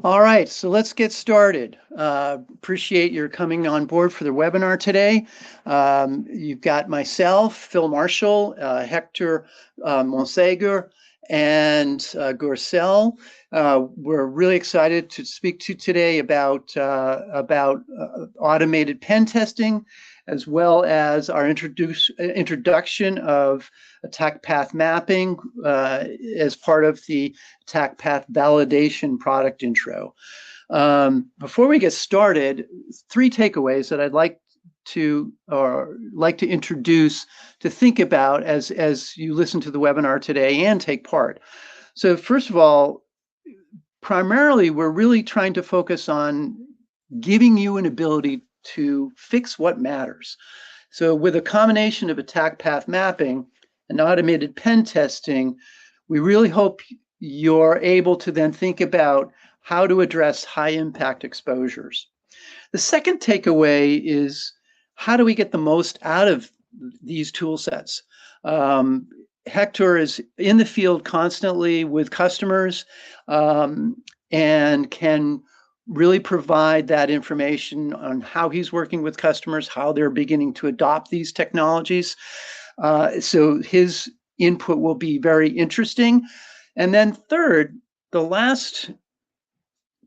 All right, so let's get started. Appreciate your coming on board for the webinar today. You've got myself, Phil Marshall, Hector Monsegur, and Gürsel. We're really excited to speak to today about automated pen testing, as well as our introduction of attack path mapping as part of the attack path validation product intro. Before we get started, 3 takeaways that I'd like to introduce to think about as you listen to the webinar today and take part. So first of all, primarily we're really trying to focus on giving you an ability to fix what matters. So with a combination of attack path mapping and automated pen testing, we really hope you're able to then think about how to address high impact exposures. The second takeaway is, how do we get the most out of these tool sets? Hector is in the field constantly with customers and can really provide that information on how he's working with customers, how they're beginning to adopt these technologies. So his input will be very interesting. And then third, the last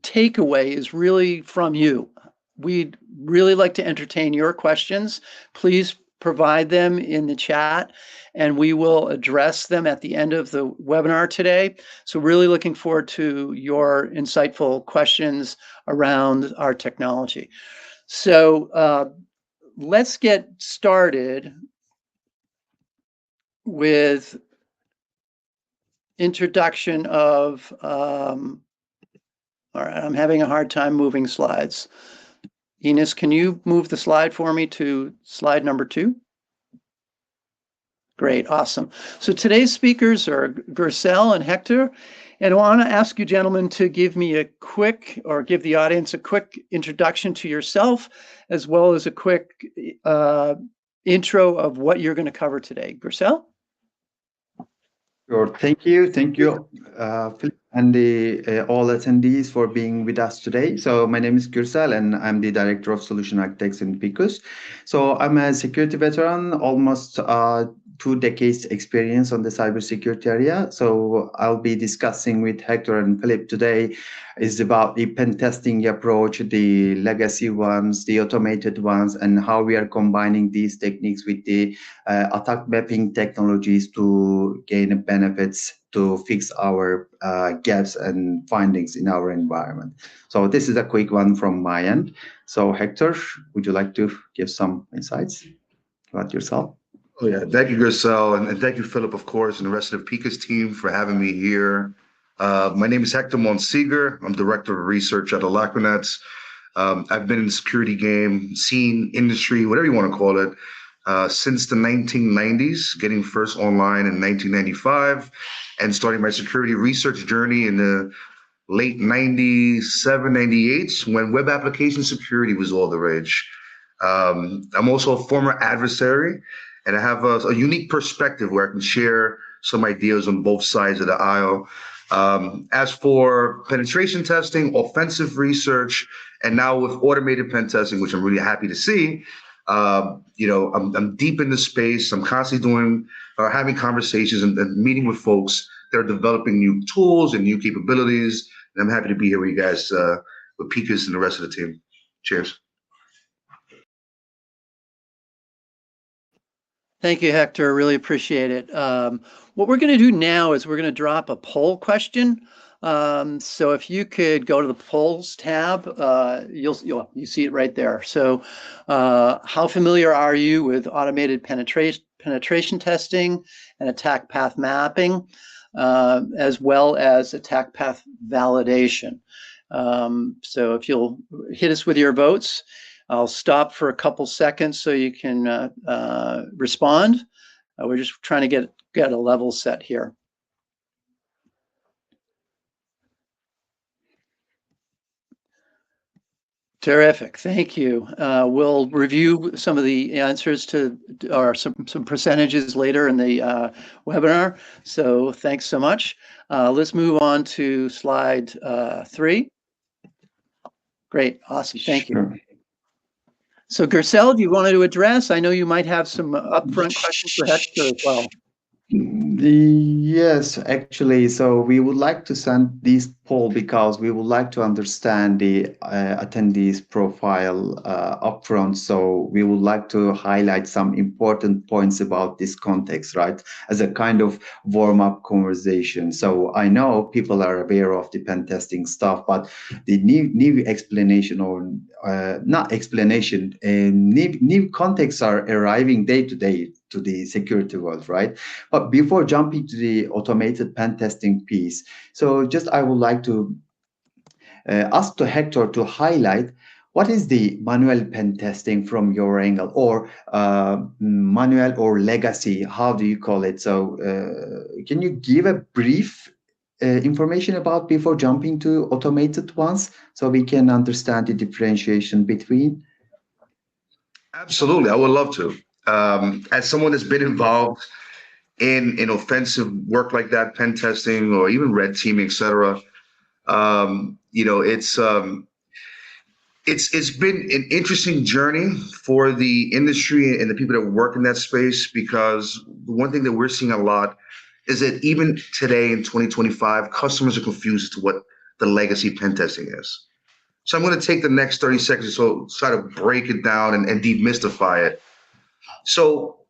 takeaway is really from you. We'd really like to entertain your questions. Please provide them in the chat, and we will address them at the end of the webinar today. So really looking forward to your insightful questions around our technology. So let's get started with introduction of, all right, I'm having a hard time moving slides. Ines, can you move the slide for me to slide number 2? Great, awesome. So today's speakers are Gürsel and Hector, and I want to ask you gentlemen to give me a quick, or give the audience a quick introduction to yourself, as well as a quick intro of what you're going to cover today. Gürsel? Sure. Thank you, Philip, and all attendees for being with us today. So my name is Gürsel, and I'm the Director of Solution Architects in Picus. So I'm a security veteran, almost 2 decades experience on the cybersecurity area. So I'll be discussing with Hector and Philip today is about the pen testing approach, the legacy ones, the automated ones, and how we are combining these techniques with the attack mapping technologies to gain benefits to fix our gaps and findings in our environment. So this is a quick one from my end. So Hector, would you like to give some insights about yourself? Oh, yeah. Thank you, Gürsel, and thank you, Philip, of course, and the rest of the Picus team for having me here. My name is Hector Monsegur. I'm Director of Research at Alacrinet. I've been in the security game, scene, industry, whatever you want to call it, since the 1990s, getting first online in 1995, and starting my security research journey in the late 97, 98, when web application security was all the rage. I'm also a former adversary, and I have a unique perspective where I can share some ideas on both sides of the aisle. As for penetration testing, offensive research, and now with automated pen testing, which I'm really happy to see, I'm deep in the space. I'm constantly having conversations and meeting with folks that are developing new tools and new capabilities. And I'm happy to be here with you guys, with Picus and the rest of the team. Cheers. Thank you, Hector. Really appreciate it. What we're going to do now is we're going to drop a poll question. So if you could go to the polls tab, you see it right there. So how familiar are you with automated penetration testing and attack path mapping, as well as attack path validation? So if you'll hit us with your votes, I'll stop for a couple seconds so you can respond. We're just trying to get a level set here. Terrific, thank you. We'll review some of the answers to, or some percentages later in the webinar. So thanks so much. Let's move on to slide 3. Great. Awesome. Thank you. Sure. So Gürsel, do you want to address? I know you might have some upfront questions for Hector as well. Yes, actually, so we would like to send this poll because we would like to understand the attendees profile upfront. So we would like to highlight some important points about this context, right? As a kind of warm-up conversation. So I know people are aware of the pen testing stuff, but the new explanation or not explanation, new contexts are arriving day to day to the security world, right? But before jumping to the automated pen testing piece, so just I would like to ask to Hector to highlight what is the manual pen testing from your angle, or manual or legacy, how do you call it? So can you give a brief information about before jumping to automated ones so we can understand the differentiation between? Absolutely, I would love to. As someone that's been involved in offensive work like that, pen testing or even red teaming, et cetera, it's been an interesting journey for the industry and the people that work in that space, because the one thing that we're seeing a lot is that even today in 2025, customers are confused as to what the legacy pen testing is. So I'm going to take the next 30 seconds or so, try to break it down and demystify it. So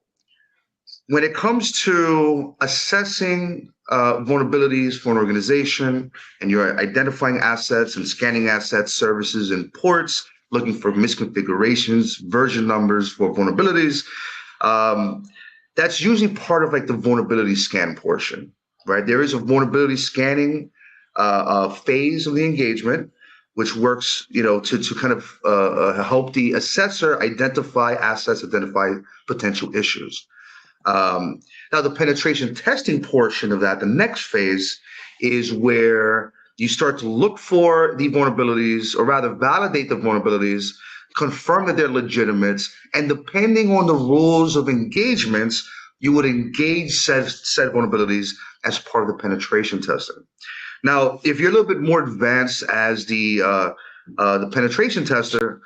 when it comes to assessing vulnerabilities for an organization, and you're identifying assets and scanning assets, services, and ports, looking for misconfigurations, version numbers for vulnerabilities, that's usually part of like the vulnerability scan portion, right? There is a vulnerability scanning phase of the engagement, which works, to kind of help the assessor identify assets, identify potential issues. Now, the penetration testing portion of that, the next phase, is where you start to look for the vulnerabilities, or rather validate the vulnerabilities, confirm that they're legitimate, and depending on the rules of engagements, you would engage said vulnerabilities as part of the penetration testing. Now, if you're a little bit more advanced as the penetration tester,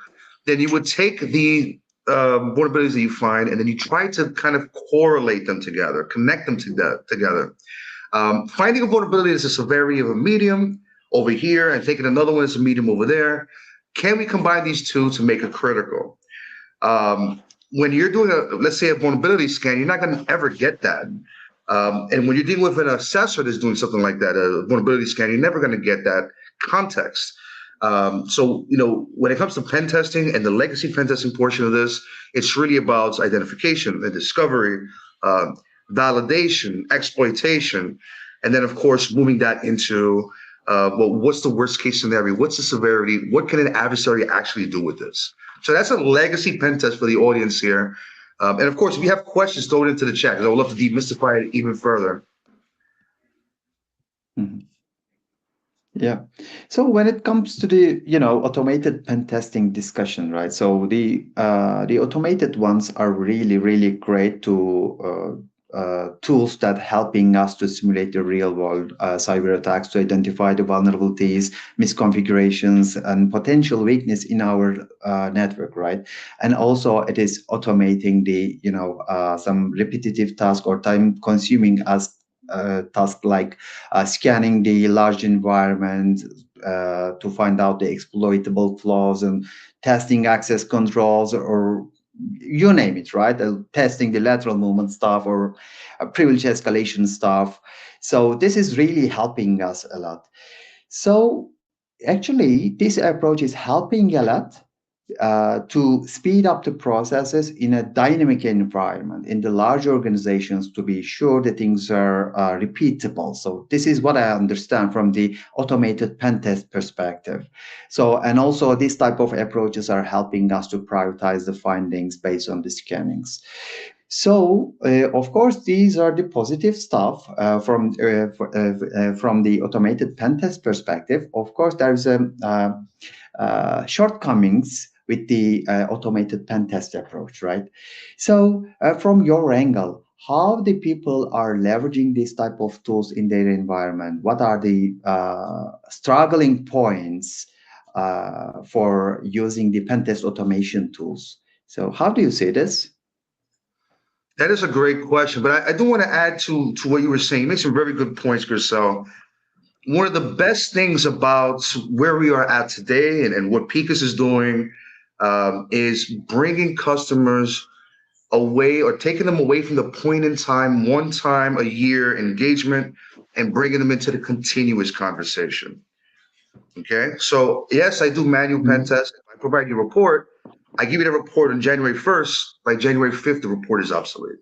then you would take the vulnerabilities that you find, and then you try to kind of correlate them together, connect them together. Finding a vulnerability is a severity of a medium over here, and taking another one as a medium over there. Can we combine these two to make a critical? When you're doing let's say a vulnerability scan, you're not going to ever get that. And when you're dealing with an assessor that's doing something like that, a vulnerability scan, you're never going to get that context. So, when it comes to pen testing and the legacy pen testing portion of this, it's really about identification and discovery, validation, exploitation, and then, of course, moving that into, what's the worst case scenario? What's the severity? What can an adversary actually do with this? So that's a legacy pen test for the audience here. And of course, if you have questions, throw it into the chat, because I would love to demystify it even further. Mm-hmm. Yeah. So when it comes to the automated pen testing discussion, right? So the automated ones are really great to tools that helping us to simulate the real world cyber attacks, to identify the vulnerabilities, misconfigurations, and potential weakness in our network, right? And also it is automating the some repetitive task or time consuming as task like scanning the large environment to find out the exploitable flaws, and testing access controls, or you name it, right? Testing the lateral movement stuff, or privilege escalation stuff. So this is really helping us a lot. So actually, this approach is helping a lot to speed up the processes in a dynamic environment in the large organizations, to be sure that things are repeatable. So this is what I understand from the automated pen test perspective. So, and also these type of approaches are helping us to prioritize the findings based on the scannings. So, of course, these are the positive stuff from the automated pen test perspective. Of course, there's shortcomings with the automated pen test approach, right? So from your angle, how the people are leveraging these type of tools in their environment? What are the struggling points for using the pen test automation tools. So how do you see this? That is a great question, but I do want to add to what you were saying. You made some very good points, Gürsel. One of the best things about where we are at today and what Picus is doing is bringing customers away or taking them away from the point in time, one time a year engagement, and bringing them into the continuous conversation. Okay, so yes, I do manual pen tests. I provide you a report. I give you the report on January 1st. By January 5th, the report is obsolete.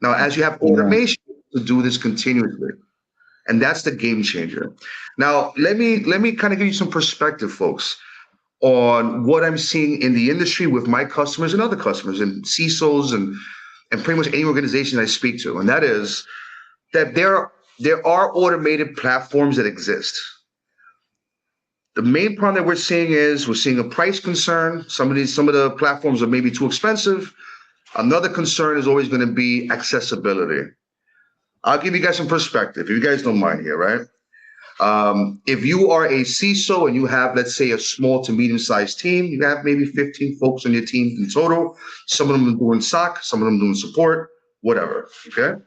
Now, as you have automation to do this continuously, and that's the game changer. Now, let me kind of give you some perspective, folks, on what I'm seeing in the industry with my customers and other customers and CISOs and pretty much any organization I speak to. And that is that there are automated platforms that exist. The main problem that we're seeing is we're seeing a price concern. Some of the platforms are maybe too expensive. Another concern is always going to be accessibility. I'll give you guys some perspective, if you guys don't mind here, right? If you are a CISO and you have, let's say, a small to medium-sized team, you have maybe 15 folks on your team in total. Some of them are doing SOC, some of them doing support, whatever, okay?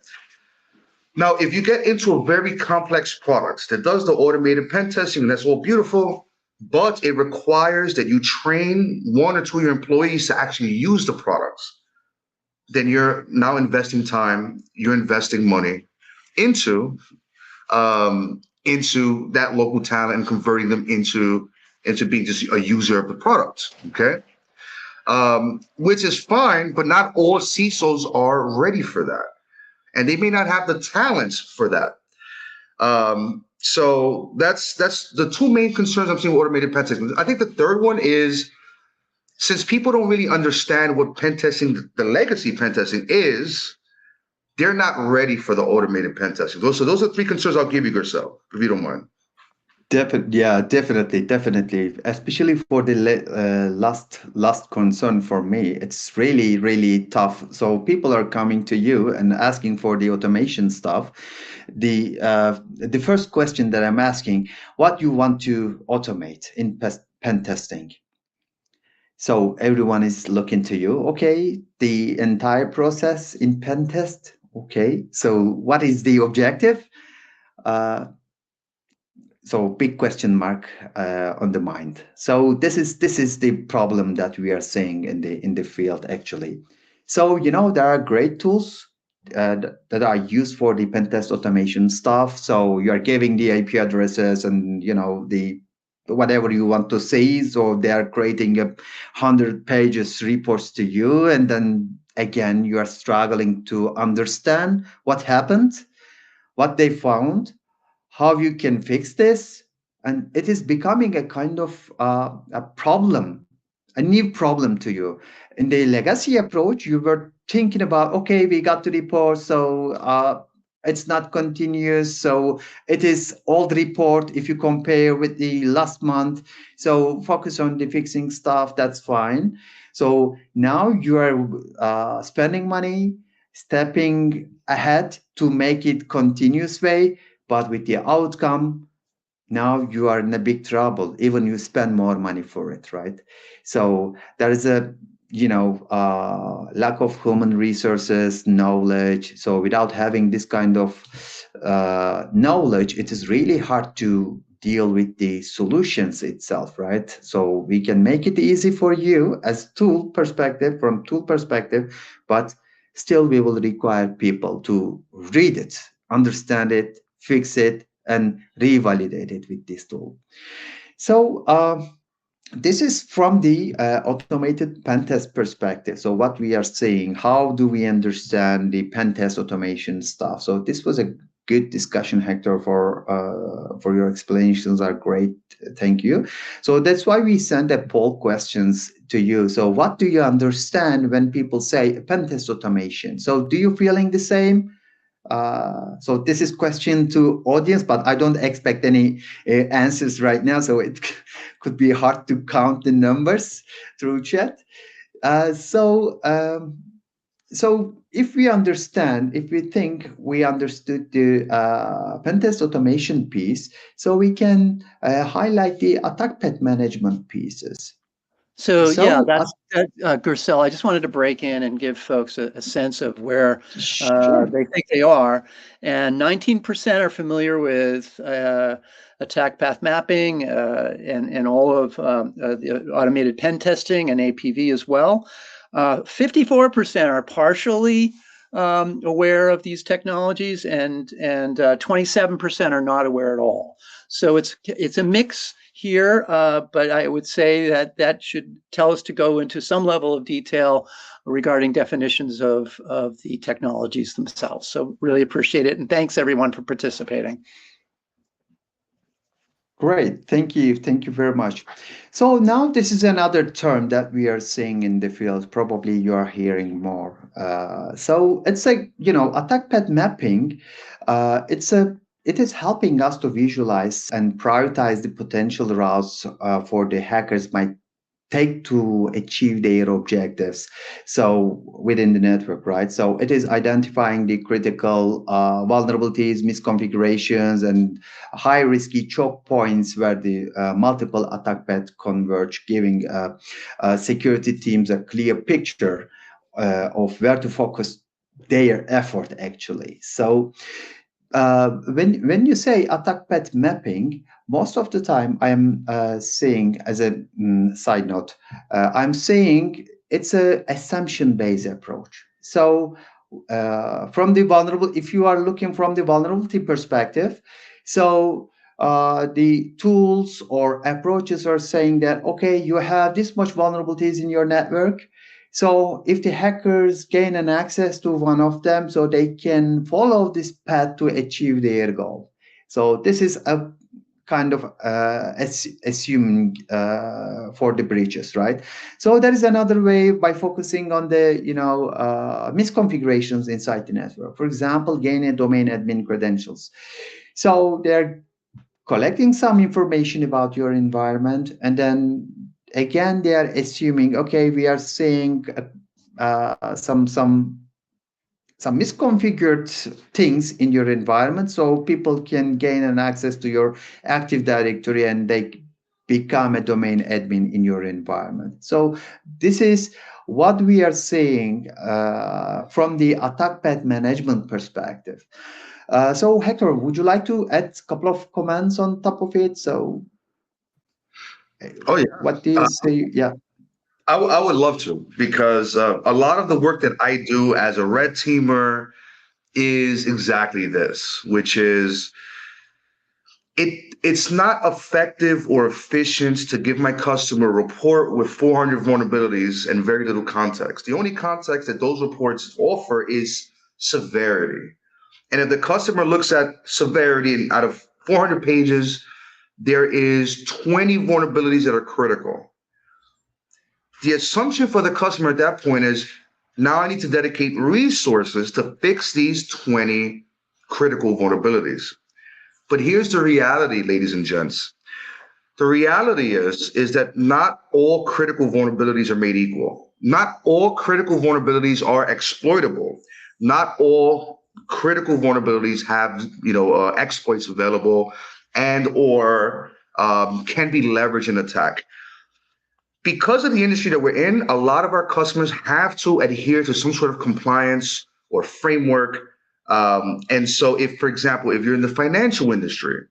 Now, if you get into a very complex product that does the automated pen testing, that's all beautiful, but it requires that you train 1 or 2 of your employees to actually use the products, then you're now investing time, you're investing money into that local talent and converting them into being just a user of the product, okay? Which is fine, but not all CISOs are ready for that. And they may not have the talents for that. So that's the 2 main concerns I'm seeing with automated pen testing. I think the third one is, since people don't really understand what pen testing, the legacy pen testing is, they're not ready for the automated pen testing. Those are 3 concerns I'll give you, Gürsel, if you don't mind. Definitely. Especially for the last concern for me, it's really, really tough. So people are coming to you and asking for the automation stuff. The first question that I'm asking, what you want to automate in pen testing? So everyone is looking to you. Okay, the entire process in pen test. Okay, so what is the objective? So big question mark on the mind. So this is the problem that we are seeing in the field actually. So there are great tools that are used for the pen test automation stuff. So you are giving the IP addresses and the whatever you want to say. So they are creating 100 pages reports to you, and then again you are struggling to understand what happened, what they found, how you can fix this. And it is becoming a kind of a problem, a new problem to you. In the legacy approach, you were thinking about, okay, we got the report, so it's not continuous, so it is old report if you compare with the last month. So focus on the fixing stuff, that's fine. So now you are spending money, stepping ahead to make it continuous way, but with the outcome, now you are in a big trouble, even you spend more money for it, right? So there is a lack of human resources, knowledge. So without having this kind of knowledge, it is really hard to deal with the solutions itself, right? So we can make it easy for you as tool perspective, but still we will require people to read it, understand it, fix it, and revalidate it with this tool. So this is from the automated pen test perspective. So what we are saying, how do we understand the pen test automation stuff? So this was a good discussion, Hector, for your explanations are great. Thank you. So that's why we send a poll questions to you. So what do you understand when people say pen test automation? So do you feeling the same? So this is question to audience, but I don't expect any answers right now. So it could be hard to count the numbers through chat. So So if we think we understood the pen test automation piece, so we can highlight the attack path management pieces. So yeah, So, Gürsel, I just wanted to break in and give folks a sense of where sure. they think they are. And 19% are familiar with attack path mapping and all of the automated pen testing and APV as well. 54% are partially aware of these technologies, and 27% are not aware at all. So it's a mix here, but I would say that should tell us to go into some level of detail regarding definitions of the technologies themselves. So really appreciate it, and thanks everyone for participating. Great, thank you very much. So now this is another term that we are seeing in the field. Probably you are hearing more. So it's like, attack path mapping. It is helping us to visualize and prioritize the potential routes for the hackers might take to achieve their objectives. So within the network, right? So it is identifying the critical vulnerabilities, misconfigurations, and high risky choke points where the multiple attack paths converge, giving security teams a clear picture of where to focus their effort actually. So when you say attack path mapping, most of the time I'm saying, as a side note, I'm saying it's a assumption-based approach. So if you are looking from the vulnerability perspective, so the tools or approaches are saying that, okay, you have this much vulnerabilities in your network. So if the hackers gain an access to one of them, so they can follow this path to achieve their goal. So this is a kind of assuming for the breaches, right? So there is another way by focusing on the misconfigurations inside the network. For example, gain a domain admin credentials. So they're collecting some information about your environment, and then again they are assuming, okay, we are seeing some misconfigured things in your environment, so people can gain an access to your Active Directory and they become a domain admin in your environment. So this is what we are seeing from the attack path management perspective. So Hector, would you like to add a couple of comments on top of it? So, Oh yeah. what do you say? Yeah. I would love to, because a lot of the work that I do as a red teamer is exactly this, which is it's not effective or efficient to give my customer a report with 400 vulnerabilities and very little context. The only context that those reports offer is severity. And if the customer looks at severity, and out of 400 pages, there is 20 vulnerabilities that are critical. The assumption for the customer at that point is, now I need to dedicate resources to fix these 20 critical vulnerabilities. But here's the reality, ladies and gents. The reality is that not all critical vulnerabilities are made equal. Not all critical vulnerabilities are exploitable. Not all critical vulnerabilities have exploits available and or can be leveraged in attack. Because of the industry that we're in, a lot of our customers have to adhere to some sort of compliance or framework. And so if, for example, if you're in the financial industry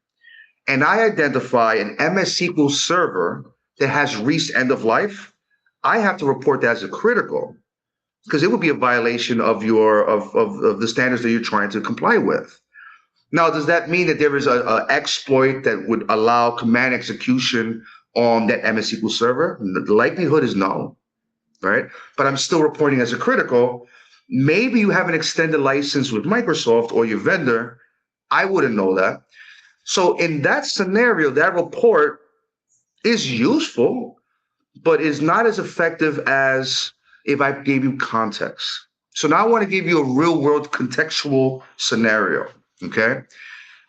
and I identify an MS SQL server that has reached end of life, I have to report that as a critical, because it would be a violation of of the standards that you're trying to comply with. Now, does that mean that there is an exploit that would allow command execution on that MS SQL server? The likelihood is no, right? But I'm still reporting as a critical. Maybe you have an extended license with Microsoft or your vendor. I wouldn't know that. So in that scenario, that report is useful, but is not as effective as if I gave you context. So now I want to give you a real world contextual scenario, okay?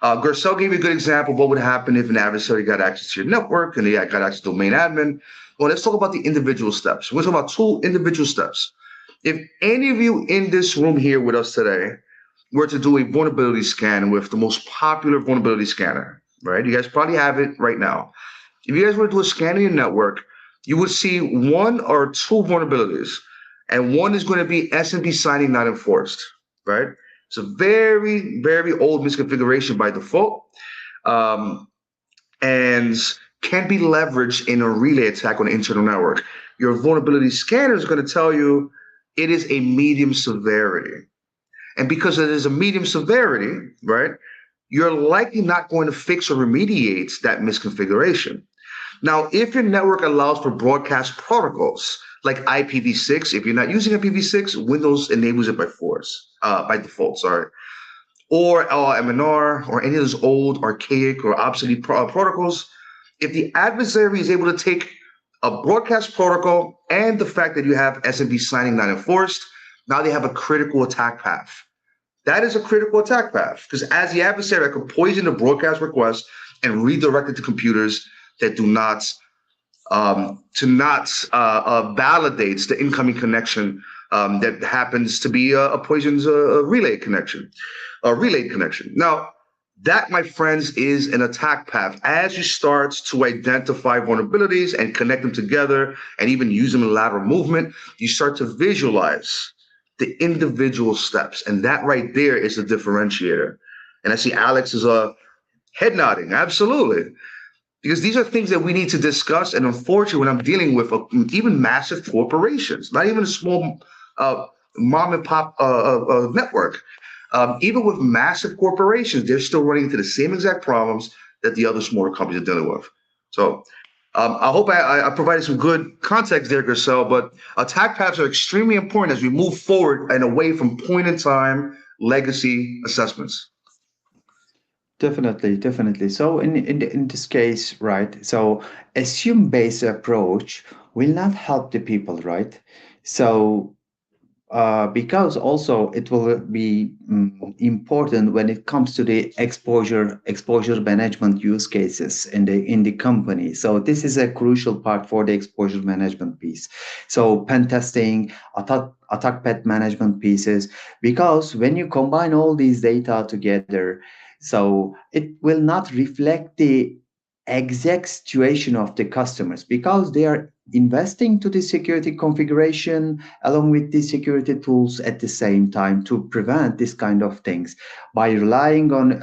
Gürsel gave you a good example of what would happen if an adversary got access to your network and they got access to domain admin. Well, let's talk about the individual steps. We're talking about two individual steps. if any of you in this room here with us today were to do a vulnerability scan with the most popular vulnerability scanner, right? You guys probably have it right now. If you guys were to do a scan of your network, you would see one or two vulnerabilities, and one is going to be SMB signing not enforced, right? It's a very, very old misconfiguration by default, and can be leveraged in a relay attack on the internal network. Your vulnerability scanner is going to tell you it is a medium severity. And because it is a medium severity, right, you're likely not going to fix or remediate that misconfiguration. Now, if your network allows for broadcast protocols like IPv6, if you're not using IPv6, Windows enables it by default, or MNR, or any of those old, archaic, or obsolete protocols. If the adversary is able to take a broadcast protocol and the fact that you have SMB signing not enforced, now they have a critical attack path. That is a critical attack path, because as the adversary, I could poison the broadcast request and redirect it to computers that do not validates the incoming connection that happens to be a poison's relayed connection. Now, that, my friends, is an attack path. As you start to identify vulnerabilities and connect them together and even use them in lateral movement, you start to visualize the individual steps. And that right there is the differentiator. And I see Alex is head nodding. Absolutely. Because these are things that we need to discuss. And unfortunately, when I'm dealing with even massive corporations, not even a small mom and pop network, even with massive corporations, they're still running into the same exact problems that the other smaller companies are dealing with. So I hope I provided some good context there, Gürsel, but attack paths are extremely important as we move forward and away from point-in-time legacy assessments. Definitely. So in this case, right? So assume-based approach will not help the people, right? So because also it will be important when it comes to the exposure management use cases in the company. So this is a crucial part for the exposure management piece. So pen testing, attack path management pieces, because when you combine all these data together, so it will not reflect the exact situation of the customers, because they are investing to the security configuration along with the security tools at the same time to prevent this kind of things. By relying on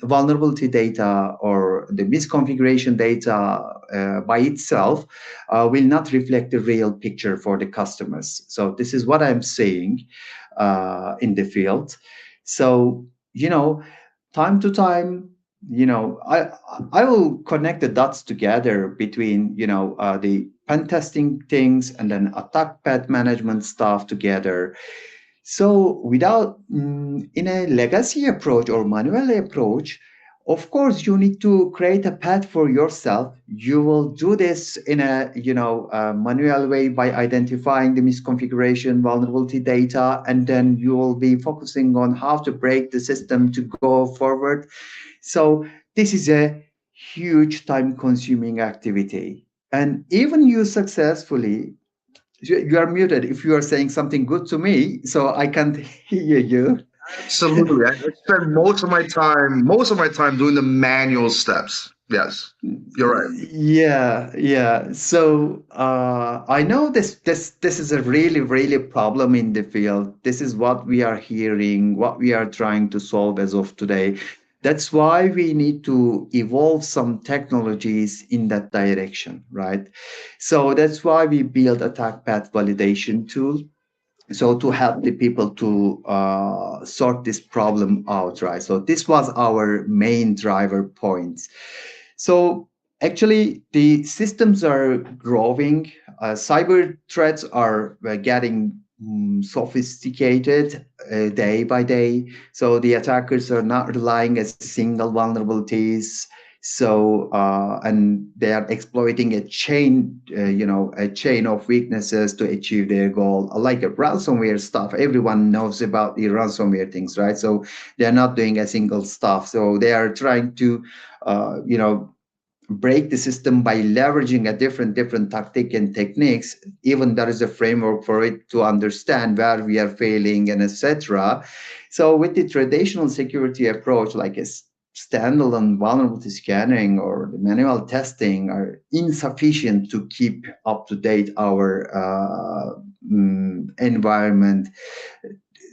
vulnerability data or the misconfiguration data by itself will not reflect the real picture for the customers. So this is what I'm saying in the field. So time to time, I will connect the dots together between the pen testing things and then attack path management stuff together. So without in a legacy approach or manual approach, of course you need to create a path for yourself. You will do this in a manual way by identifying the misconfiguration, vulnerability data, and then you will be focusing on how to break the system to go forward. So this is a huge time-consuming activity. And even you successfully, you are muted if you are saying something good to me, so I can't hear you. Absolutely. I spend most of my time doing the manual steps. Yes, you're right. Yeah. So I know this is a really problem in the field. This is what we are hearing, what we are trying to solve as of today. That's why we need to evolve some technologies in that direction, right? So that's why we build attack path validation tool. So to help the people to sort this problem out, right? So this was our main driver points. So actually, the systems are growing. Cyber threats are getting sophisticated day by day. So the attackers are not relying as single vulnerabilities. So and they are exploiting a chain of weaknesses to achieve their goal, like a ransomware stuff. Everyone knows about the ransomware things, right? So they are not doing a single stuff. So they are trying to break the system by leveraging a different tactic and techniques. Even there is a framework for it to understand where we are failing and etc. So with the traditional security approach, like a standalone vulnerability scanning or the manual testing, are insufficient to keep up to date our environment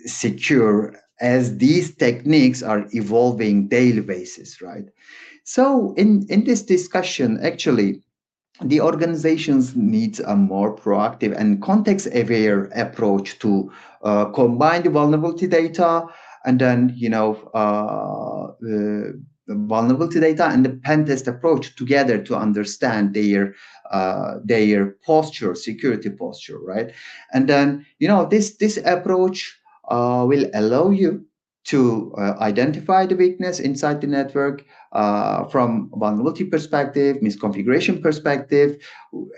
secure, as these techniques are evolving daily basis, right? So in this discussion, actually, the organizations need a more proactive and context-aware approach to combine the vulnerability data and then, vulnerability data and the pen test approach together to understand their posture, security posture, right? And then, this approach will allow you to identify the weakness inside the network from vulnerability perspective, misconfiguration perspective,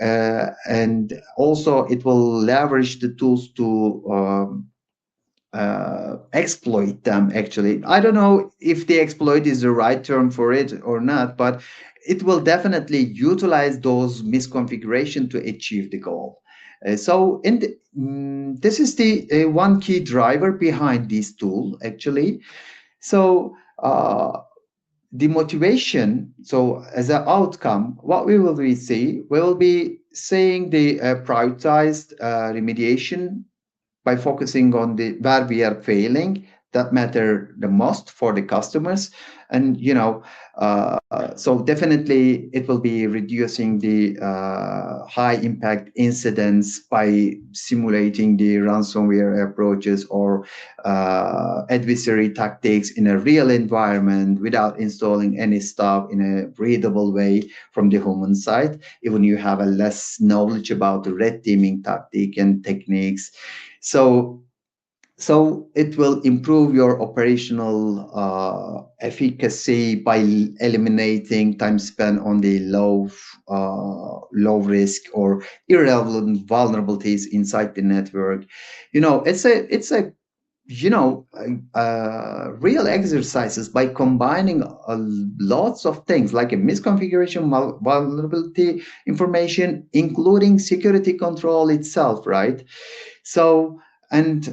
and also it will leverage the tools to exploit them. Actually, I don't know if the exploit is the right term for it or not, but it will definitely utilize those misconfiguration to achieve the goal. This is the one key driver behind this tool, actually. So the motivation, so as an outcome, what we will be see, we will be seeing the prioritized remediation by focusing on the where we are failing that matter the most for the customers. And so definitely it will be reducing the high impact incidents by simulating the ransomware approaches or adversary tactics in a real environment without installing any stuff in a readable way from the human side. Even you have a less knowledge about the red teaming tactic and techniques. So it will improve your operational efficacy by eliminating time spent on the low risk or irrelevant vulnerabilities inside the network. It's a real exercises by combining lots of things like a misconfiguration, vulnerability information, including security control itself, right? So and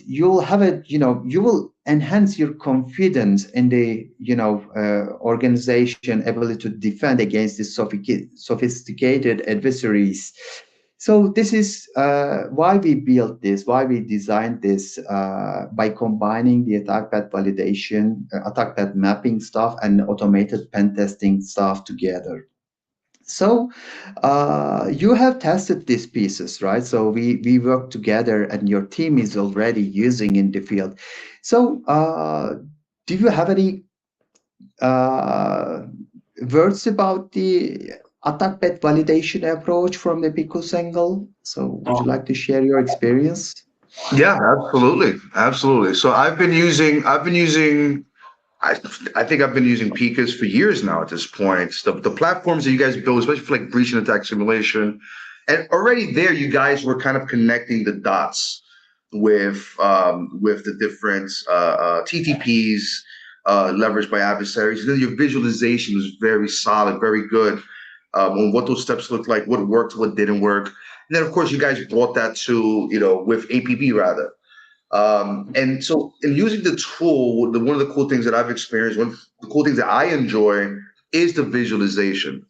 you'll have you will enhance your confidence in the organization ability to defend against the sophisticated adversaries. So this is why we built this, why we designed this, by combining the attack path validation, attack path mapping stuff, and automated pen testing stuff together. So you have tested these pieces, right? So we work together and your team is already using in the field. So do you have any words about the attack path validation approach from the Picus angle? So would you like to share your experience? Yeah, absolutely. So I think I've been using Picus for years now at this point. The platforms that you guys build, especially for like breach and attack simulation, and already there you guys were kind of connecting the dots with the different TTPs leveraged by adversaries. And then your visualization was very solid, very good on what those steps looked like, what worked, what didn't work. And then of course you guys brought that to with APB rather. And so in using the tool, one of the cool things that I've experienced, one of the cool things that I enjoy is the visualization.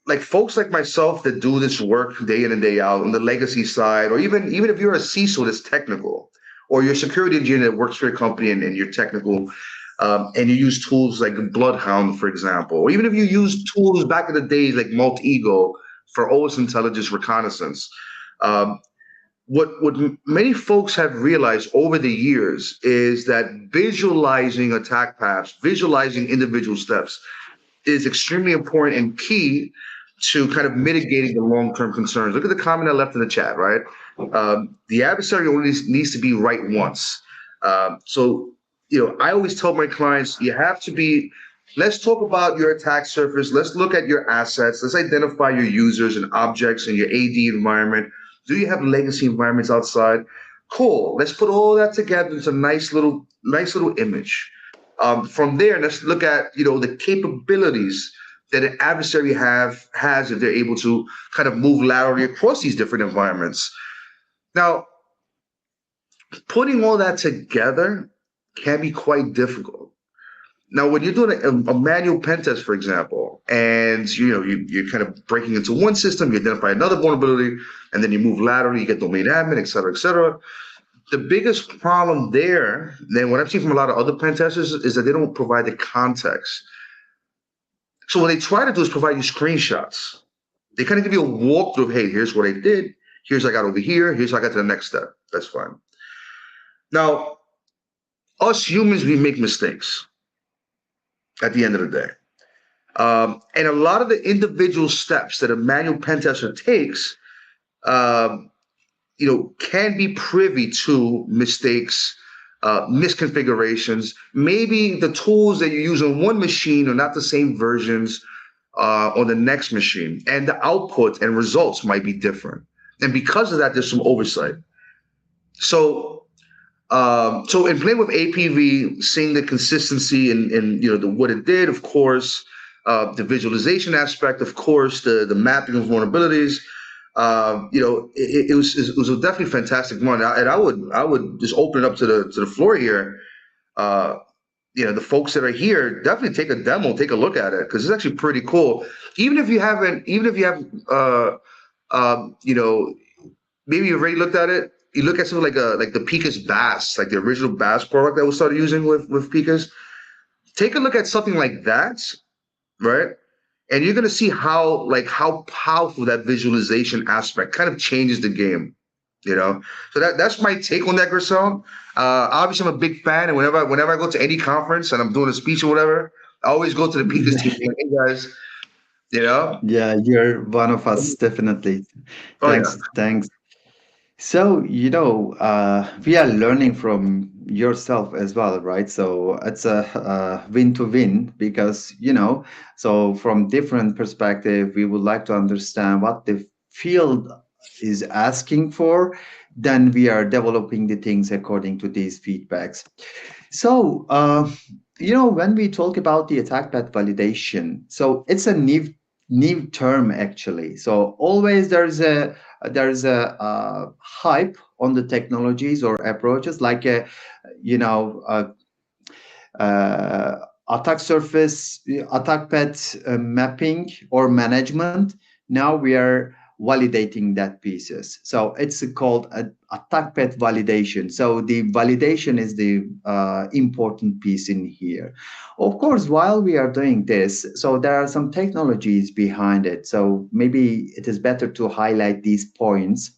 Like folks like myself that do this work day in and day out on the legacy side, or even if you're a CISO that's technical, or you're a security engineer that works for your company and you're technical, and you use tools like Bloodhound, for example, or even if you use tools back in the days like Multi-Ego for OS intelligence reconnaissance, what many folks have realized over the years is that visualizing attack paths, visualizing individual steps is extremely important and key to kind of mitigating the long-term concerns. Look at the comment I left in the chat, right? The adversary only needs to be right once. So, I always tell my clients, you have to be, let's talk about your attack surface. Let's look at your assets. Let's identify your users and objects in your AD environment. Do you have legacy environments outside? Cool. Let's put all that together into a nice little image. From there, let's look at the capabilities that an adversary has if they're able to kind of move laterally across these different environments. Now, putting all that together can be quite difficult. Now, when you're doing a manual pen test, for example, and you're kind of breaking into one system, you identify another vulnerability, and then you move laterally, you get domain admin, et cetera, et cetera. The biggest problem there, then what I've seen from a lot of other pen testers, is that they don't provide the context. So what they try to do is provide you screenshots. They kind of give you a walkthrough. Hey, here's what I did. Here's what I got over here. Here's how I got to the next step. That's fine. Now, us humans, we make mistakes at the end of the day. And a lot of the individual steps that a manual pen tester takes, can be privy to mistakes, misconfigurations. Maybe the tools that you use on one machine are not the same versions on the next machine, and the output and results might be different. And because of that, there's some oversight. So in playing with APV, seeing the consistency and what it did, of course, the visualization aspect, of course, the mapping of vulnerabilities. It was a definitely fantastic one, and I would just open it up to the floor here. The folks that are here, definitely take a demo, take a look at it, because it's actually pretty cool. Even if you have maybe you've already looked at it. You look at something like the Picus Bass, like the original Bass product that we started using with Picus. Take a look at something like that, right? And you're going to see how powerful that visualization aspect kind of changes the game, So that's my take on that, Gürsel. Obviously, I'm a big fan, and whenever I go to any conference and I'm doing a speech or whatever, I always go to the Picus team. Hey guys, Yeah, you're one of us, definitely. Thanks. So, we are learning from yourself as well, right? So it's a win to win because, so from different perspective, we would like to understand what the field is asking for. Then we are developing the things according to these feedbacks. So, when we talk about the attack path validation, so it's a new term actually. So always there's a hype on the technologies or approaches like attack surface, attack path mapping or management. Now we are validating that pieces. So it's called attack path validation. So the validation is the important piece in here. Of course, while we are doing this, so there are some technologies behind it. So maybe it is better to highlight these points.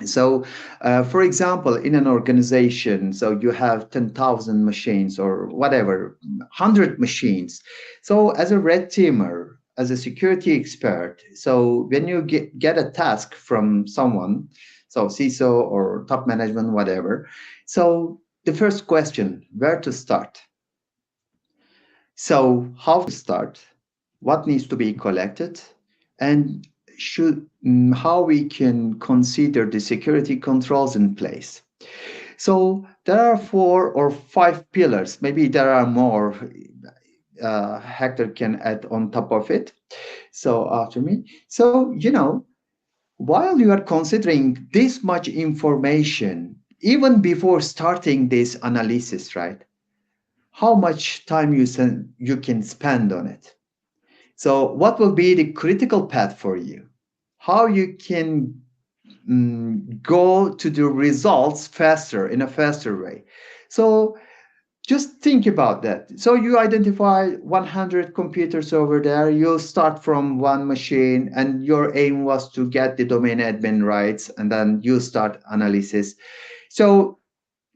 So, for example, in an organization, so you have 10,000 machines or whatever, 100 machines. So as a red teamer, as a security expert, so when you get a task from someone, so CISO or top management, whatever, so the first question, where to start? So how to start? What needs to be collected? And how we can consider the security controls in place. So there are 4 or 5 pillars. Maybe there are more. Hector can add on top of it. So after me. So, while you are considering this much information, even before starting this analysis, right? How much time you can spend on it? So what will be the critical path for you? How you can go to the results faster, in a faster way. So just think about that. So you identify 100 computers over there. You start from one machine and your aim was to get the domain admin rights, and then you start analysis. So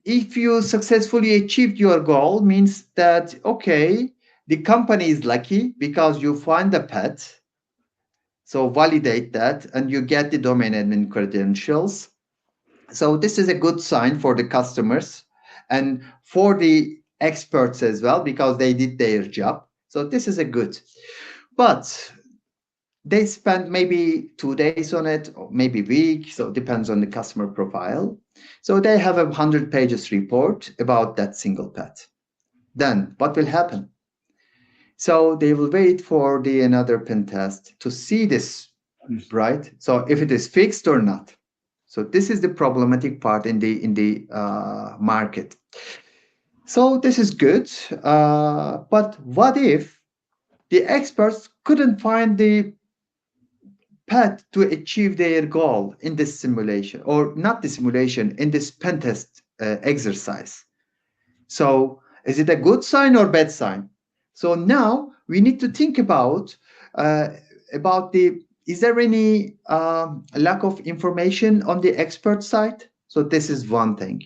if you successfully achieved your goal, means that, okay, the company is lucky because you find the path. So validate that and you get the domain admin credentials. So this is a good sign for the customers and for the experts as well, because they did their job. So this is a good. But they spend maybe 2 days on it, or maybe a week. So it depends on the customer profile. So they have a 100 pages report about that single path. then what will happen? So they will wait for the another pen test to see this, right? So if it is fixed or not. So this is the problematic part in the market. So this is good, but what if the experts couldn't find the path to achieve their goal in this simulation, or not the simulation, in this pen test exercise? So is it a good sign or bad sign? So now we need to think about is there any lack of information on the expert side? So this is one thing.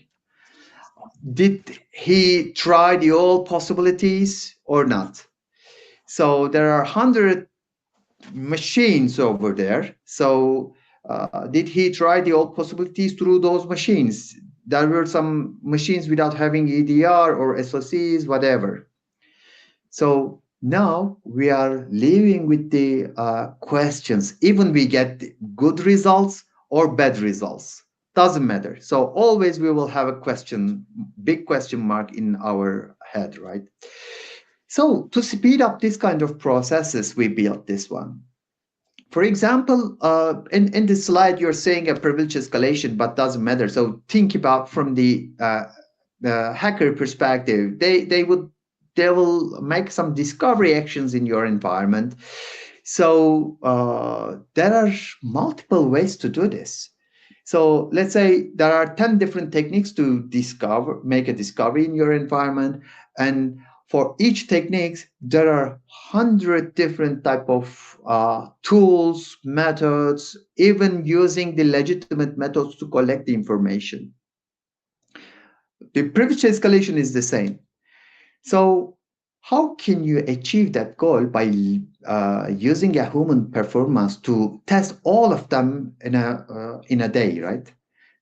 Did he try the all possibilities or not? So there are 100 machines over there. So did he try the all possibilities through those machines? There were some machines without having EDR or SOCs, whatever. So now we are living with the questions. Even we get good results or bad results, doesn't matter. So always we will have a question, big question mark in our head, right? So to speed up this kind of processes, we built this one. For example, in this slide, you're saying a privilege escalation, but doesn't matter. So think about from the hacker perspective, they will make some discovery actions in your environment. So there are multiple ways to do this. So let's say there are 10 different techniques to make a discovery in your environment, and for each techniques, there are 100 different type of tools, methods, even using the legitimate methods to collect the information. The privilege escalation is the same. So how can you achieve that goal by using a human performance to test all of them in a day, right?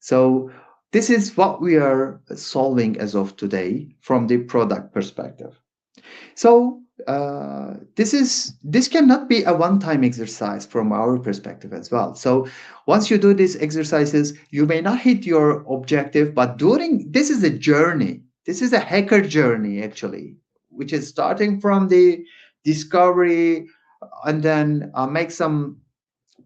So this is what we are solving as of today from the product perspective. So this cannot be a one-time exercise from our perspective as well. So once you do these exercises, you may not hit your objective, but this is a journey. This is a hacker journey, actually, which is starting from the discovery and then make some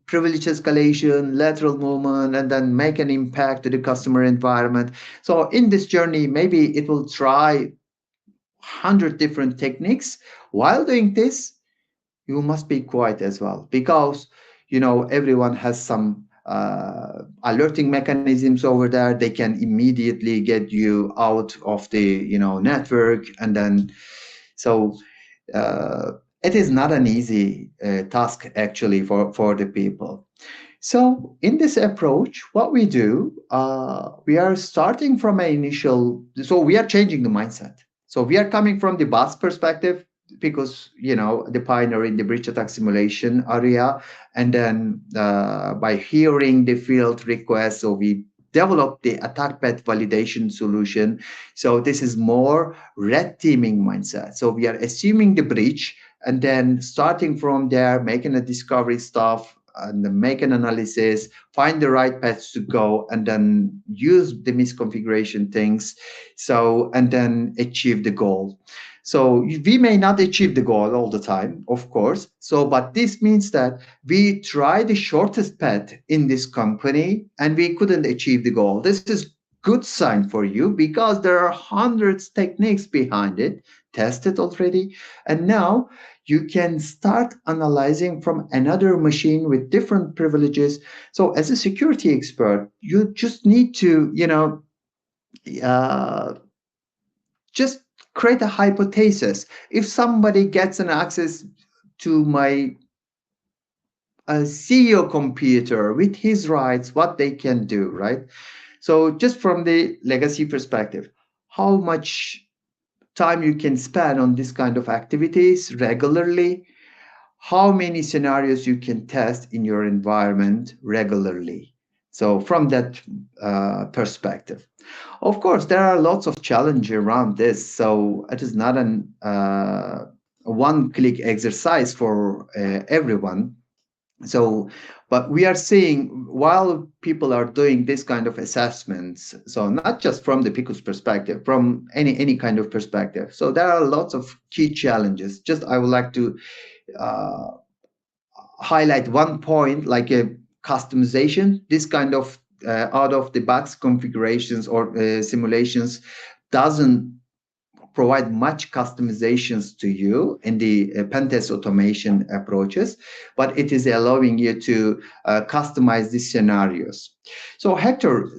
privilege escalation, lateral movement, and then make an impact to the customer environment. So in this journey, maybe it will try 100 different techniques. While doing this, you must be quiet as well, because everyone has some alerting mechanisms over there. They can immediately get you out of the network, and then so it is not an easy task actually for the people. So in this approach, what we do, we are starting from so we are changing the mindset. So we are coming from the boss perspective, because the pioneer in the breach attack simulation area, and then by hearing the field requests, so we developed the attack path validation solution. So this is more red teaming mindset. So we are assuming the breach, and then starting from there, making a discovery stuff, and then make an analysis, find the right paths to go, and then use the misconfiguration things, and then achieve the goal. So we may not achieve the goal all the time, of course. But this means that we try the shortest path in this company and we couldn't achieve the goal. This is good sign for you, because there are hundreds techniques behind it, tested already. And now you can start analyzing from another machine with different privileges. So as a security expert, you just need to, just create a hypothesis. If somebody gets an access to my CEO computer with his rights, what they can do, right? So just from the legacy perspective, how much time you can spend on this kind of activities regularly, how many scenarios you can test in your environment regularly. So from that perspective. Of course, there are lots of challenges around this. So it is not a one-click exercise for everyone. So, but we are seeing while people are doing this kind of assessments, so not just from the Picus perspective, from any kind of perspective. So there are lots of key challenges. Just I would like to uh, highlight one point, like a customization. This kind of out of the box configurations or simulations doesn't provide much customizations to you in the pen test automation approaches, but it is allowing you to customize these scenarios. So Hector,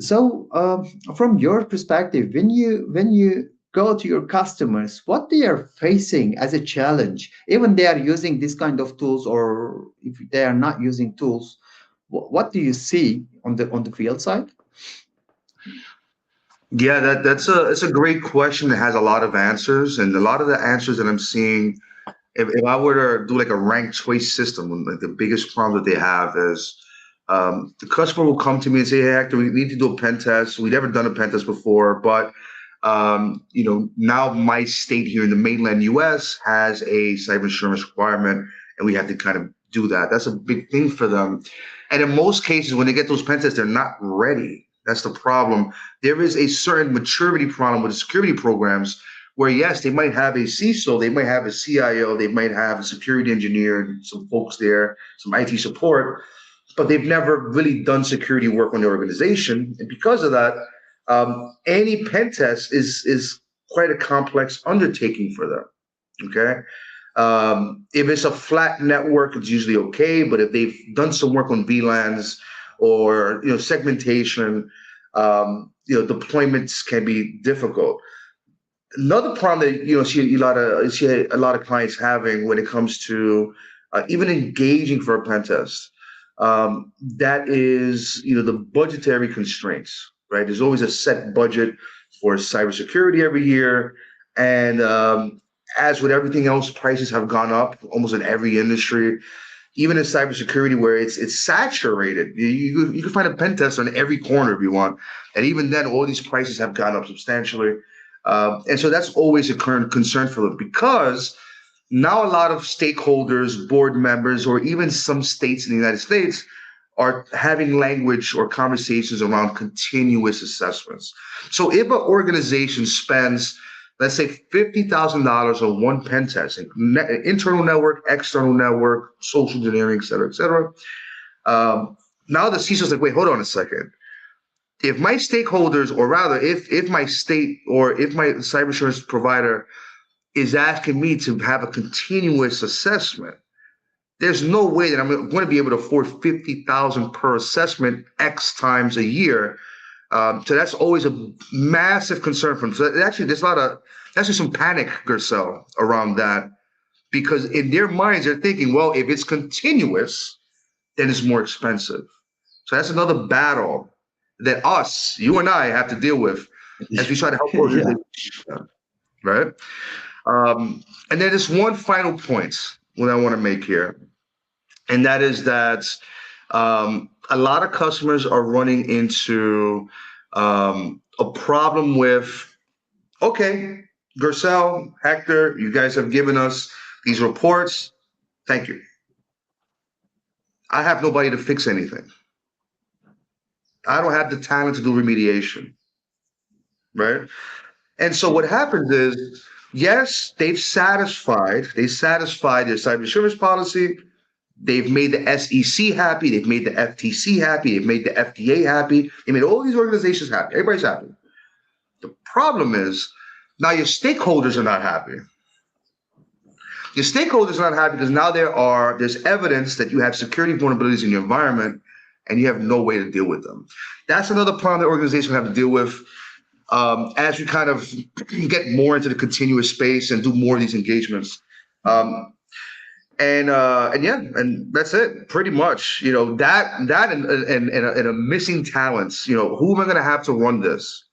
from your perspective, when you go to your customers, what they are facing as a challenge, even they are using this kind of tools, or if they are not using tools, what do you see on the field side? Yeah, it's a great question that has a lot of answers, and a lot of the answers that I'm seeing, if I were to do like a ranked choice system, like the biggest problem that they have is the customer will come to me and say, "Hey, Hector, we need to do a pen test. We've never done a pen test before, but now my state here in the mainland U.S. has a cyber insurance requirement, and we have to kind of do that." That's a big thing for them, and in most cases, when they get those pen tests, they're not ready. That's the problem. There is a certain maturity problem with the security programs where, yes, they might have a CISO, they might have a CIO, they might have a security engineer, some folks there, some IT support, but they've never really done security work on the organization. And because of that, any pen test is quite a complex undertaking for them. Okay. If it's a flat network, it's usually okay. But if they've done some work on VLANs or segmentation, deployments can be difficult. Another problem that see a lot of clients having when it comes to even engaging for a pen test, that is the budgetary constraints, right? There's always a set budget for cybersecurity every year, and as with everything else, prices have gone up almost in every industry. Even in cybersecurity, where it's saturated, you can find a pen test on every corner if you want, and even then, all these prices have gone up substantially, and so that's always a current concern for them because now a lot of stakeholders, board members, or even some states in the United States are having language or conversations around continuous assessments. So if an organization spends, let's say, $50,000 on one pen test, internal network, external network, social engineering, et cetera, et cetera. Now the CISO's like, wait, hold on a second. If my stakeholders, or rather, if my state or if my cyber insurance provider is asking me to have a continuous assessment, there's no way that I'm going to be able to afford $50,000 per assessment X times a year. So that's always a massive concern for them. So actually, there's some panic, Gürsel, around that, because in their minds, they're thinking, well, if it's continuous, then it's more expensive. So that's another battle that you and I have to deal with as we try to help organizations. Yeah. Right? And then there's one final point that I want to make here, and that is that a lot of customers are running into a problem with, okay, Gürsel, Hector, you guys have given us these reports. Thank you. I have nobody to fix anything. I don't have the talent to do remediation, right? And so what happens is, yes, they've satisfied their cyber insurance policy. They've made the SEC happy. They've made the FTC happy. They've made the FDA happy. They made all these organizations happy. Everybody's happy. The problem is now your stakeholders are not happy. Your stakeholders are not happy because now there's evidence that you have security vulnerabilities in your environment and you have no way to deal with them. That's another problem the organization will have to deal with as we kind of get more into the continuous space and do more of these engagements. And that's it pretty much, that and a missing talents, who am I going to have to run this?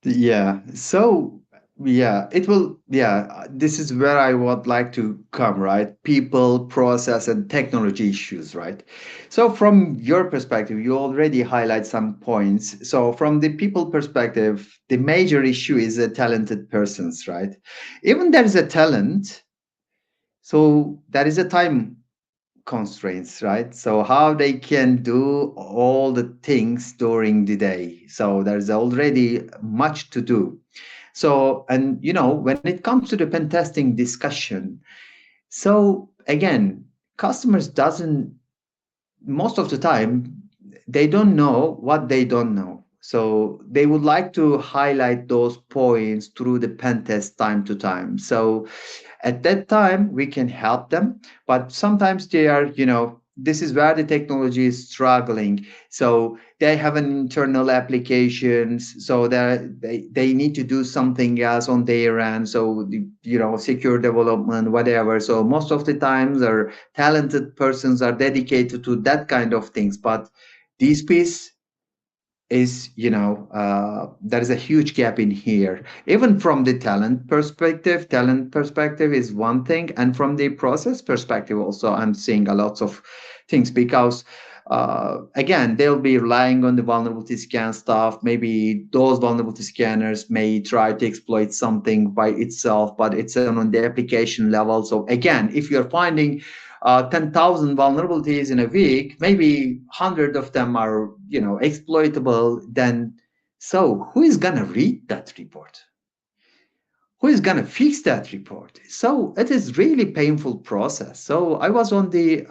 Yeah. So this is where I would like to come, right? People, process, and technology issues, right? So from your perspective, you already highlight some points. So from the people perspective, the major issue is the talented persons, right? Even there is a talent, so there is a time constraints, right? So how they can do all the things during the day. So there's already much to do. So, and when it comes to the pen testing discussion, so again, customers doesn't, most of the time, they don't know what they don't know. So they would like to highlight those points through the pen test time to time. So at that time, we can help them, but sometimes they are, this is where the technology is struggling. So they have an internal applications, so they need to do something else on their end. So secure development, whatever. So most of the times, our talented persons are dedicated to that kind of things. But this piece is there is a huge gap in here, even from the talent perspective is one thing, and from the process perspective also I'm seeing a lot of things, because again, they'll be relying on the vulnerability scan stuff. Maybe those vulnerability scanners may try to exploit something by itself, but it's on the application level. So again, if you're finding 10,000 vulnerabilities in a week, maybe 100 of them are, exploitable, then so who is going to read that report? Who is going to fix that report? So it is really painful process. So I was on the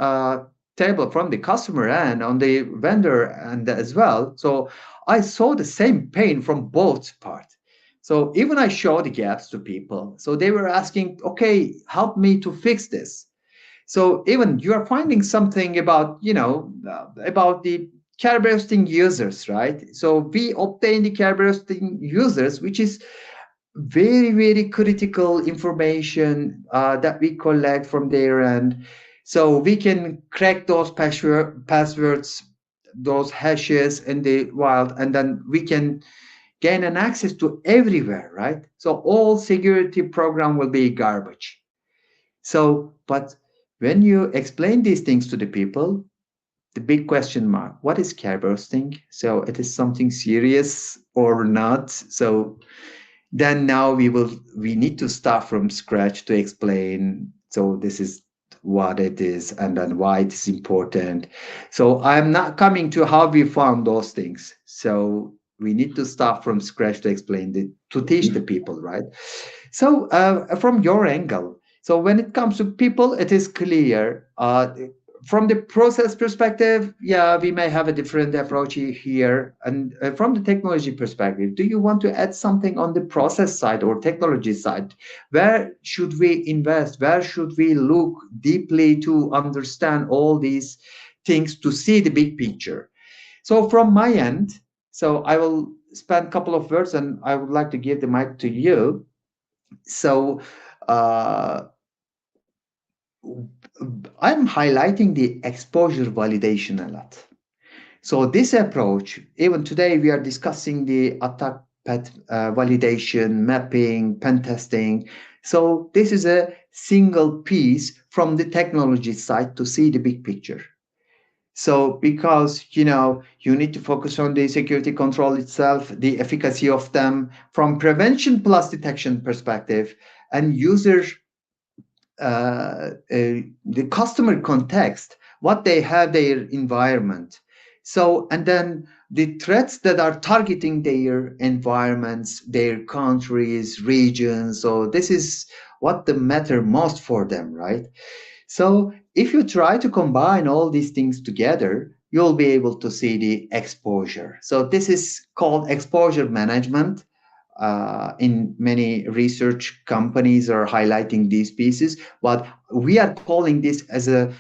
table from the customer end, on the vendor end as well. So I saw the same pain from both parts. So even I showed the gaps to people. So they were asking, okay, help me to fix this. So even you are finding something about, about the Kerberos users, right? So we obtain the Kerberos users, which is very, very critical information that we collect from their end. So we can crack those passwords, those hashes in the wild, and then we can gain an access to everywhere, right? So all security program will be garbage. So, but when you explain these things to the people, the big question mark, what is care bursting? So it is something serious or not? So then now we need to start from scratch to explain. So this is what it is and then why it is important. So I'm not coming to how we found those things. So we need to start from scratch to explain to teach the people, right? So from your angle, so when it comes to people, it is clear. From the process perspective, yeah, we may have a different approach here. And from the technology perspective, do you want to add something on the process side or technology side? Where should we invest? Where should we look deeply to understand all these things to see the big picture? So from my end, so I will spend a couple of words and I would like to give the mic to you. So I'm highlighting the exposure validation a lot. So this approach, even today we are discussing the attack path validation, mapping, pen testing. So this is a single piece from the technology side to see the big picture. So because, you need to focus on the security control itself, the efficacy of them from prevention plus detection perspective, and user the customer context, what they have their environment. So, and then the threats that are targeting their environments, their countries, regions. So this is what the matter most for them, right? So if you try to combine all these things together, you'll be able to see the exposure. So this is called exposure management. In many research companies are highlighting these pieces, but we are calling this as a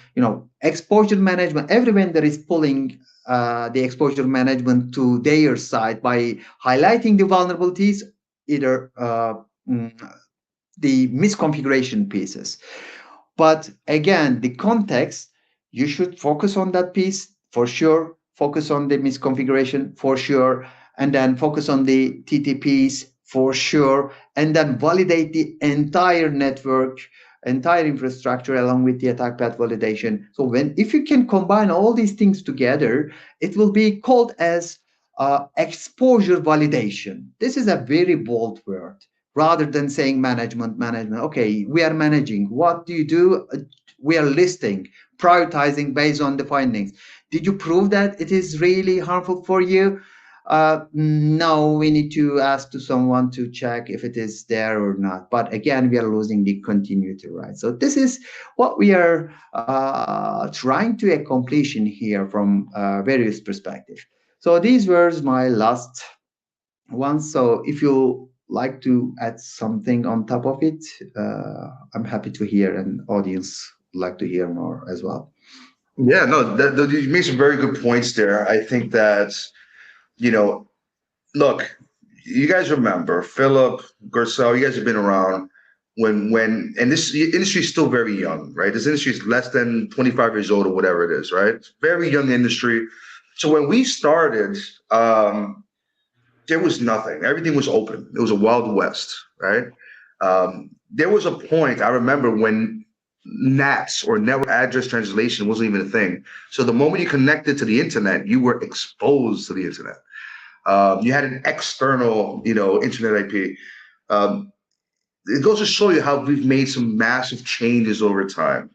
exposure management. Every vendor is pulling the exposure management to their side by highlighting the vulnerabilities, either the misconfiguration pieces. But again, the context, you should focus on that piece for sure, focus on the misconfiguration for sure, and then focus on the TTPs for sure, and then validate the entire network, entire infrastructure along with the attack path validation. So if you can combine all these things together, it will be called as exposure validation. This is a very bold word. Rather than saying management, okay, we are managing. What do you do? We are listing prioritizing based on the findings. Did you prove that it is really harmful for you? No, we need to ask to someone to check if it is there or not. But again, we are losing the continuity, right? So this is what we are trying to accomplish in here from various perspectives. So these were my last ones. So if you like to add something on top of it, I'm happy to hear, and audience like to hear more as well. Yeah, no, you made some very good points there. I think that, look, you guys remember Philip, Gürsel, you guys have been around and this industry is still very young, right? This industry is less than 25 years old or whatever it is, right? It's a very young industry. So when we started, there was nothing. Everything was open. It was a wild west, right? There was a point, I remember, when NATs, or network address translation, wasn't even a thing. So the moment you connected to the internet, you were exposed to the internet. You had an external, internet IP. It goes to show you how we've made some massive changes over time.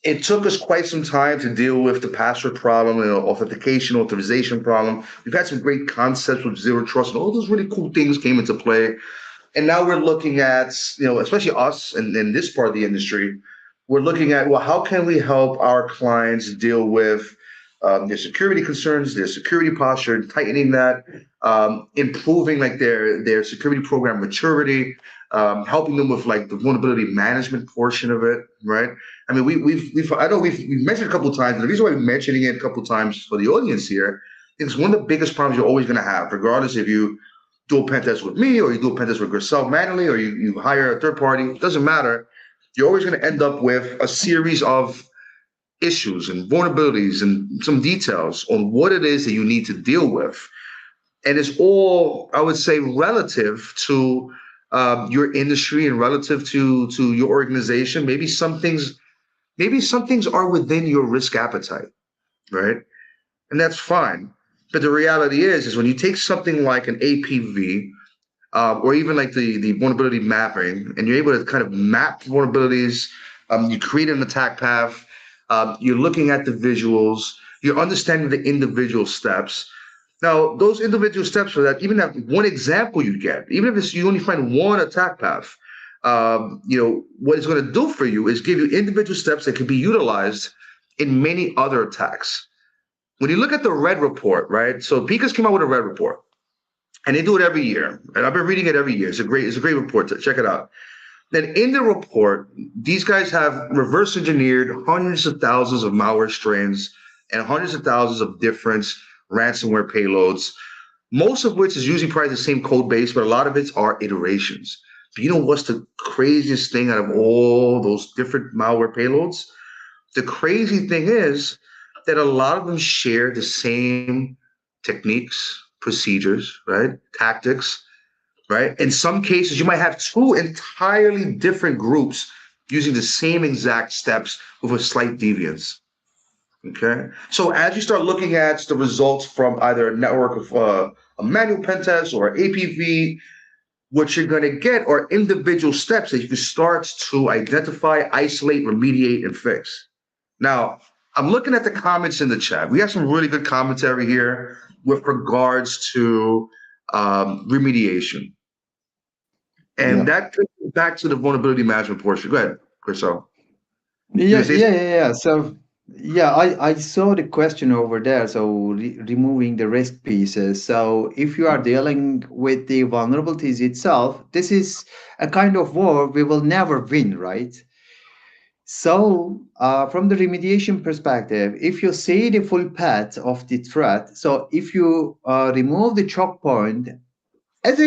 It took us quite some time to deal with the password problem and authentication, authorization problem. We've had some great concepts with zero trust, and all those really cool things came into play. And now we're looking at, especially us and in this part of the industry, we're looking at, well, how can we help our clients deal with their security concerns, their security posture, tightening that, improving like their security program maturity, helping them with like the vulnerability management portion of it, right? I mean, we've mentioned a couple of times, and the reason why we're mentioning it a couple of times for the audience here is one of the biggest problems you're always going to have, regardless if you do a pen test with me or you do a pen test with yourself manually or you hire a third party, it doesn't matter. You're always going to end up with a series of issues and vulnerabilities and some details on what it is that you need to deal with. And it's all, I would say, relative to your industry and relative to your organization. Maybe some things are within your risk appetite, right? And that's fine. But the reality is when you take something like an APV or even like the vulnerability mapping, and you're able to kind of map vulnerabilities, you create an attack path, you're looking at the visuals, you're understanding the individual steps. Now, those individual steps for that, even that one example you get, even if you only find one attack path, what it's going to do for you is give you individual steps that can be utilized in many other attacks. When you look at the red report, right? So Picus came out with a red report, and they do it every year. And I've been reading it every year. It's a great report. Check it out. Then in the report, these guys have reverse engineered hundreds of thousands of malware strains and hundreds of thousands of different ransomware payloads, most of which is usually probably the same code base, but a lot of it are iterations. But you know what's the craziest thing out of all those different malware payloads? The crazy thing is that a lot of them share the same techniques, procedures, right? Tactics, right? In some cases, you might have two entirely different groups using the same exact steps with a slight deviance. Okay. So as you start looking at the results from either a network of a manual pen test or APV, what you're going to get are individual steps that you can start to identify, isolate, remediate, and fix. Now, I'm looking at the comments in the chat. We have some really good commentary here with regards to remediation. And that takes me back to the vulnerability management portion. Go ahead, Gürsel. Yeah. So, I saw the question over there. So, removing the risk pieces. So, if you are dealing with the vulnerabilities itself, this is a kind of war we will never win, right? So, from the remediation perspective, if you see the full path of the threat, so if you remove the choke point as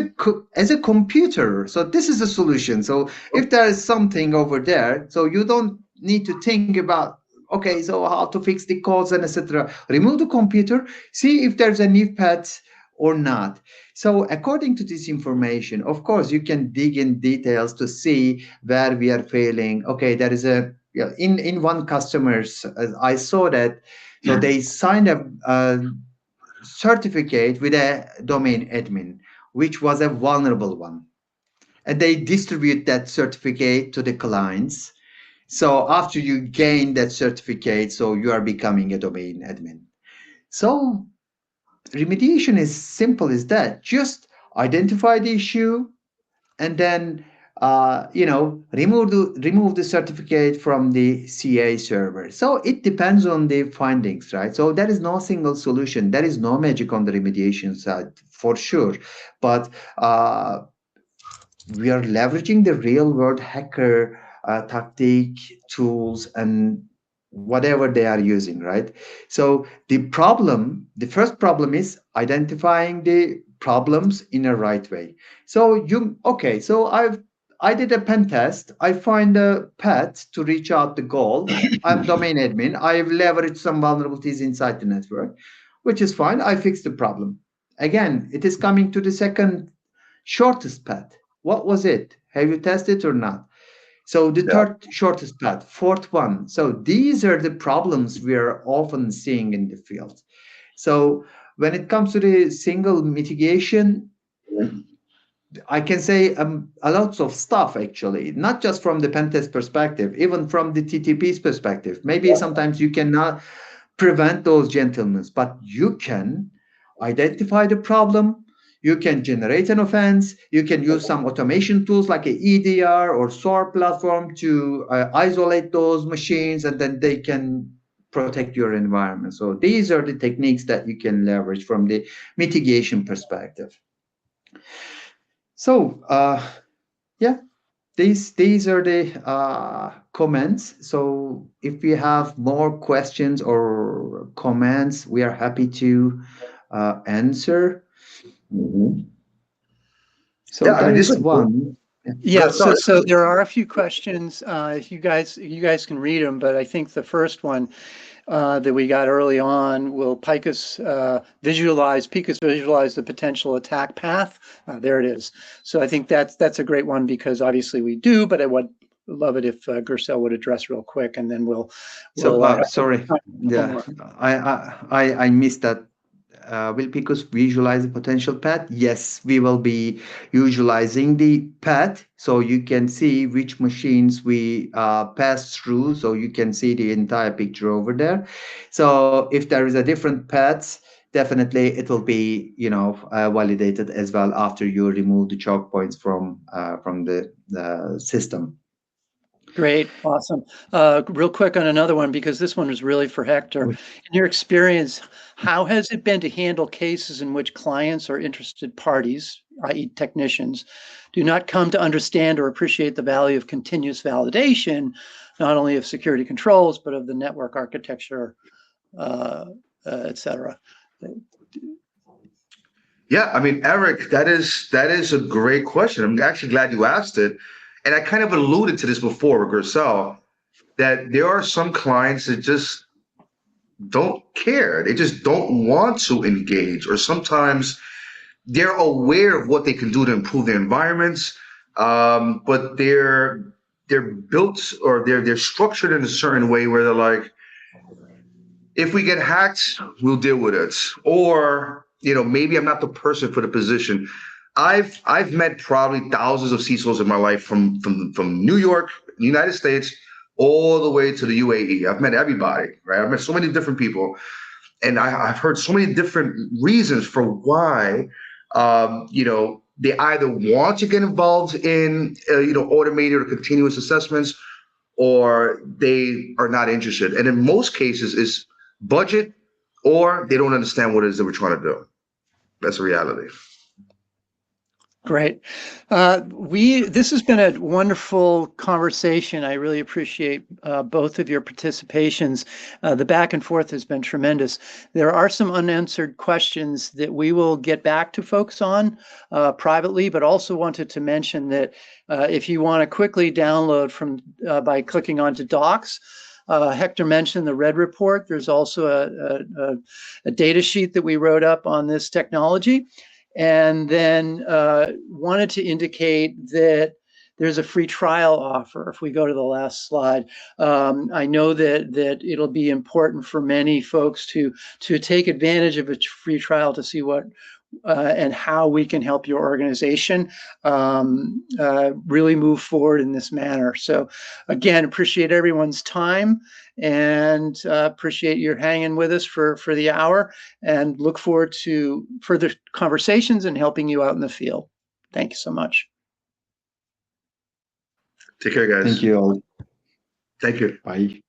a computer, so this is a solution. So if there is something over there, so you don't need to think about, okay, so how to fix the codes and etc. Remove the computer, see if there's a new path or not. So according to this information, of course, you can dig in details to see where we are failing. Okay, there is in one customers, I saw that, so they signed a certificate with a domain admin, which was a vulnerable one. And they distribute that certificate to the clients. So after you gain that certificate, so you are becoming a domain admin. So remediation is simple as that. Just identify the issue and then remove the certificate from the CA server. So it depends on the findings, right? So there is no single solution. There is no magic on the remediation side for sure. But we are leveraging the real world hacker tactic tools and whatever they are using, right? So the first problem is identifying the problems in a right way. So I did a pen test. I find a path to reach out the goal. I'm domain admin. I've leveraged some vulnerabilities inside the network, which is fine. I fixed the problem. Again, it is coming to the second shortest path. What was it? Have you tested or not? So the third shortest path, fourth one. So these are the problems we are often seeing in the field. So when it comes to the single mitigation, I can say a lot of stuff actually, not just from the pen test perspective, even from the TTP's perspective. Maybe sometimes you cannot prevent those gentlemen, but you can identify the problem. You can generate an offense. You can use some automation tools like a EDR or SOAR platform to isolate those machines, and then they can protect your environment. So these are the techniques that you can leverage from the mitigation perspective. So these are the comments. So if you have more questions or comments, we are happy to answer. So Yeah, I mean, there this is is one. Yeah, so there are a few questions. You guys can read them, but I think the first one that we got early on, will Picus visualize the potential attack path? There it is. So I think that's a great one, because obviously we do, but I would love it if Gürsel would address real quick, and then we'll sorry. Yeah, I missed that. Will Picus visualize the potential path? Yes, we will be visualizing the path, so you can see which machines we pass through, so you can see the entire picture over there. So if there is a different path, definitely it will be validated as well after you remove the choke points from the system. Great, awesome. Real quick on another one, because this one is really for Hector. In your experience, how has it been to handle cases in which clients or interested parties, i.e. technicians, do not come to understand or appreciate the value of continuous validation, not only of security controls, but of the network architecture, et cetera? Yeah, I mean, Eric, that is a great question. I'm actually glad you asked it. And I kind of alluded to this before with Gürsel, that there are some clients that just don't care. They just don't want to engage, or sometimes they're aware of what they can do to improve their environments, but they're built, or they're structured in a certain way where they're like, if we get hacked, we'll deal with it. Or, maybe I'm not the person for the position. I've met probably thousands of CISOs in my life from New York, United States, all the way to the UAE. I've met everybody, right? I've met so many different people, and I've heard so many different reasons for why, they either want to get involved in, automated or continuous assessments, or they are not interested. And in most cases, it's budget, or they don't understand what it is that we're trying to do. That's a reality. Great. This has been a wonderful conversation. I really appreciate both of your participations. The back and forth has been tremendous. There are some unanswered questions that we will get back to folks on privately, but also wanted to mention that if you want to quickly download by clicking onto Docs, Hector mentioned the Red Report. There's also a data sheet that we wrote up on this technology. And then wanted to indicate that there's a free trial offer. If we go to the last slide, I know that it'll be important for many folks to take advantage of a free trial to see what and how we can help your organization really move forward in this manner. So again, appreciate everyone's time, and appreciate your hanging with us for the hour, and look forward to further conversations and helping you out in the field. Thank you so much. Take care, guys. Thank you all. Thank you. Bye.